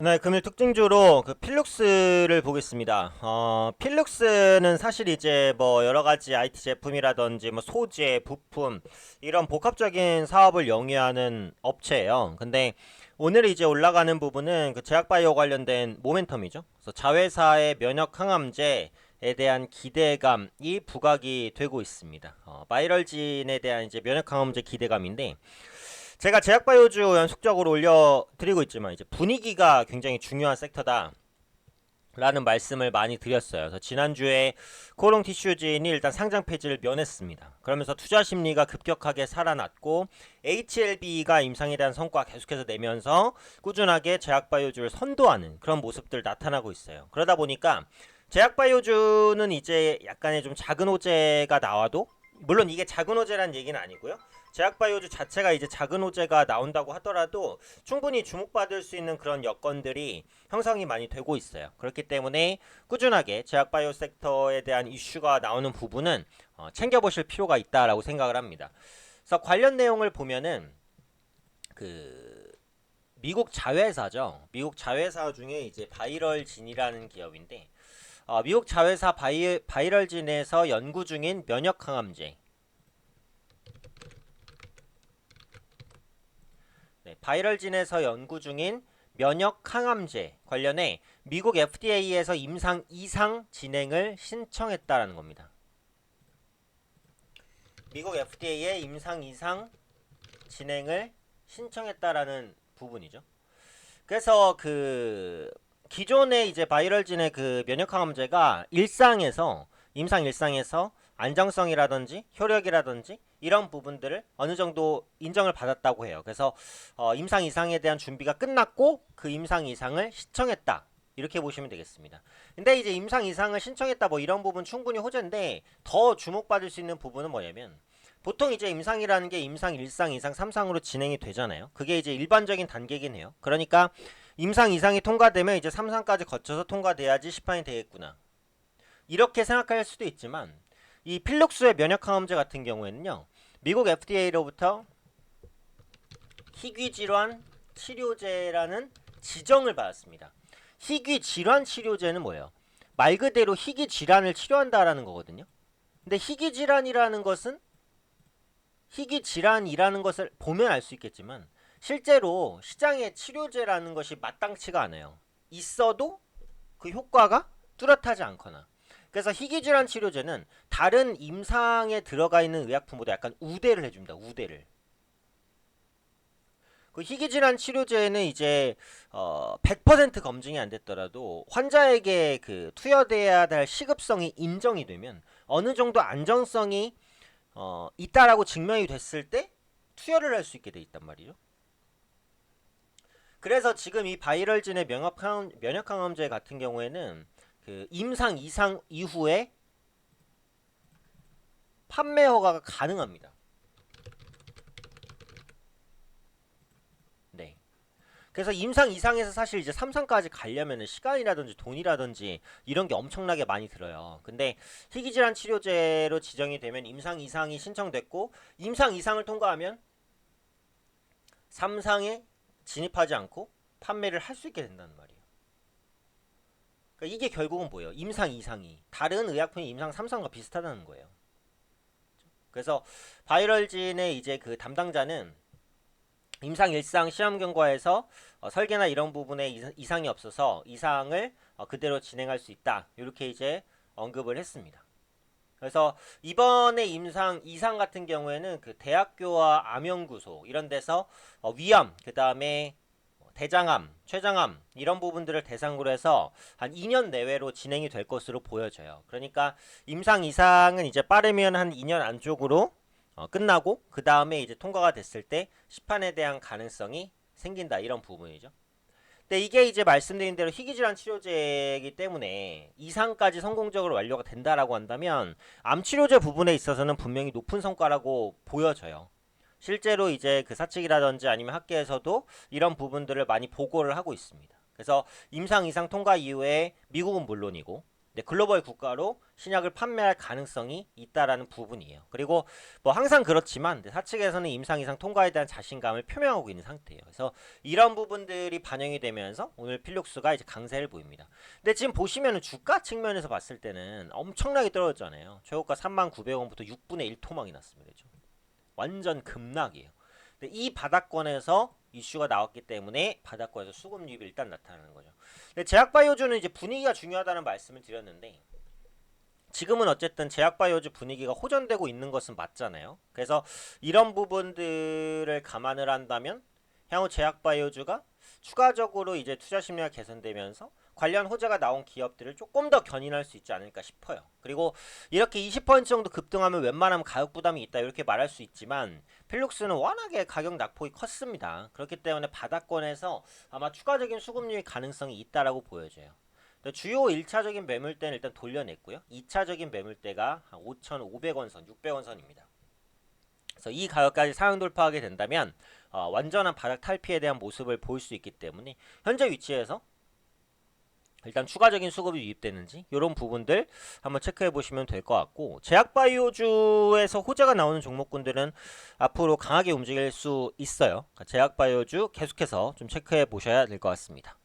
네, 금일 특징주로 그 필룩스를 보겠습니다. 필룩스는 사실 이제 뭐 여러 가지 IT 제품이라든지 뭐 소재, 부품 이런 복합적인 사업을 영위하는 업체예요. 근데 오늘 이제 올라가는 부분은 그 제약바이오 관련된 모멘텀이죠. 그래서 자회사의 면역 항암제에 대한 기대감이 부각이 되고 있습니다. 바이럴진에 대한 이제 면역 항암제 기대감인데 제가 제약바이오주 연속적으로 올려드리고 있지만 이제 분위기가 굉장히 중요한 섹터다 라는 말씀을 많이 드렸어요. 그래서 지난주에 코롱 티슈진이 일단 상장 폐지를 면했습니다. 그러면서 투자 심리가 급격하게 살아났고 HLB가 임상에 대한 성과 계속해서 내면서 꾸준하게 제약바이오주를 선도하는 그런 모습들 나타나고 있어요. 그러다 보니까 제약바이오주는 이제 약간의 좀 작은 호재가 나와도, 물론 이게 작은 호재란 얘기는 아니고요. 제약바이오주 자체가 이제 작은 호재가 나온다고 하더라도 충분히 주목받을 수 있는 그런 여건들이 형성이 많이 되고 있어요. 그렇기 때문에 꾸준하게 제약바이오 섹터에 대한 이슈가 나오는 부분은 챙겨보실 필요가 있다라고 생각을 합니다. 그래서 관련 내용을 보면은 그 미국 자회사죠. 미국 자회사 중에 이제 바이럴진이라는 기업인데 미국 자회사 바이럴진에서 연구 중인 면역 항암제, 네, 바이럴진에서 연구 중인 면역 항암제 관련해 미국 FDA에서 임상 이상 진행을 신청했다라는 겁니다. 미국 FDA에 임상 이상 진행을 신청했다라는 부분이죠. 그래서 그 기존의 이제 바이럴진의 그 면역 항암제가 임상 일상에서 안정성이라든지 효력이라든지 이런 부분들을 어느 정도 인정을 받았다고 해요. 그래서 임상 이상에 대한 준비가 끝났고 그 임상 이상을 신청했다. 이렇게 보시면 되겠습니다. 근데 이제 임상 이상을 신청했다 뭐 이런 부분 충분히 호재인데 더 주목받을 수 있는 부분은 뭐냐면 보통 이제 임상이라는 게 임상 1상, 2상, 3상으로 진행이 되잖아요. 그게 이제 일반적인 단계긴 해요. 그러니까 임상 2상이 통과되면 이제 3상까지 거쳐서 통과돼야지 시판이 되겠구나. 이렇게 생각할 수도 있지만 이 필룩스의 면역항암제 같은 경우에는요. 미국 FDA로부터 희귀질환 치료제라는 지정을 받았습니다. 희귀질환 치료제는 뭐예요? 말 그대로 희귀질환을 치료한다라는 거거든요. 근데 희귀질환이라는 것은 희귀질환이라는 것을 보면 알 수 있겠지만 실제로 시장에 치료제라는 것이 마땅치가 않아요. 있어도 그 효과가 뚜렷하지 않거나. 그래서 희귀질환 치료제는 다른 임상에 들어가 있는 의약품보다 약간 우대를 해줍니다. 우대를. 그 희귀질환 치료제는 이제 100% 검증이 안 됐더라도 환자에게 그 투여돼야 할 시급성이 인정이 되면 어느 정도 안정성이 있다라고 증명이 됐을 때 투여를 할 수 있게 돼 있단 말이죠. 그래서 지금 이 바이럴진의 면역항암제 같은 경우에는 그 임상 이상 이후에 판매 허가가 가능합니다. 네. 그래서 임상 이상에서 사실 이제 3상까지 가려면 시간이라든지 돈이라든지 이런 게 엄청나게 많이 들어요. 근데 희귀질환 치료제로 지정이 되면 임상 이상이 신청됐고 임상 이상을 통과하면 3상에 진입하지 않고 판매를 할 수 있게 된다는 말이에요. 그러니까 이게 결국은 뭐예요? 임상 이상이 다른 의약품이 임상 3상과 비슷하다는 거예요. 그래서 바이럴진의 이제 그 담당자는 임상 1상 시험 경과에서 설계나 이런 부분에 이상이 없어서 이상을 그대로 진행할 수 있다. 이렇게 이제 언급을 했습니다. 그래서 이번에 임상 2상 같은 경우에는 그 대학교와 암연구소 이런 데서 위암, 그 다음에 대장암, 췌장암 이런 부분들을 대상으로 해서 한 2년 내외로 진행이 될 것으로 보여져요. 그러니까 임상 이상은 이제 빠르면 한 2년 안쪽으로 끝나고 그 다음에 이제 통과가 됐을 때 시판에 대한 가능성이 생긴다 이런 부분이죠. 근데 이게 이제 말씀드린 대로 희귀질환 치료제이기 때문에 이상까지 성공적으로 완료가 된다라고 한다면 암 치료제 부분에 있어서는 분명히 높은 성과라고 보여져요. 실제로 이제 그 사측이라든지 아니면 학계에서도 이런 부분들을 많이 보고를 하고 있습니다. 그래서 임상 이상 통과 이후에 미국은 물론이고 글로벌 국가로 신약을 판매할 가능성이 있다라는 부분이에요. 그리고 뭐 항상 그렇지만 사측에서는 임상 이상 통과에 대한 자신감을 표명하고 있는 상태예요. 그래서 이런 부분들이 반영이 되면서 오늘 필룩스가 이제 강세를 보입니다. 근데 지금 보시면은 주가 측면에서 봤을 때는 엄청나게 떨어졌잖아요. 최고가 39,900원부터 6분의 1 토막이 났습니다. 그렇죠? 완전 급락이에요. 근데 이 바닥권에서 이슈가 나왔기 때문에 바닥권에서 수급 유입이 일단 나타나는 거죠. 근데 제약바이오주는 이제 분위기가 중요하다는 말씀을 드렸는데 지금은 어쨌든 제약바이오주 분위기가 호전되고 있는 것은 맞잖아요. 그래서 이런 부분들을 감안을 한다면 향후 제약바이오주가 추가적으로 이제 투자 심리가 개선되면서 관련 호재가 나온 기업들을 조금 더 견인할 수 있지 않을까 싶어요. 그리고 이렇게 20% 정도 급등하면 웬만하면 가격 부담이 있다 이렇게 말할 수 있지만 필룩스는 워낙에 가격 낙폭이 컸습니다. 그렇기 때문에 바닥권에서 아마 추가적인 수급률 가능성이 있다라고 보여져요. 주요 1차적인 매물대는 일단 돌려냈고요. 2차적인 매물대가 5,500원 선, 600원 선입니다. 그래서 이 가격까지 상향 돌파하게 된다면 완전한 바닥 탈피에 대한 모습을 보일 수 있기 때문에 현재 위치에서 일단 추가적인 수급이 유입되는지 이런 부분들 한번 체크해 보시면 될 것 같고 제약바이오주에서 호재가 나오는 종목군들은 앞으로 강하게 움직일 수 있어요. 제약바이오주 계속해서 좀 체크해 보셔야 될 것 같습니다.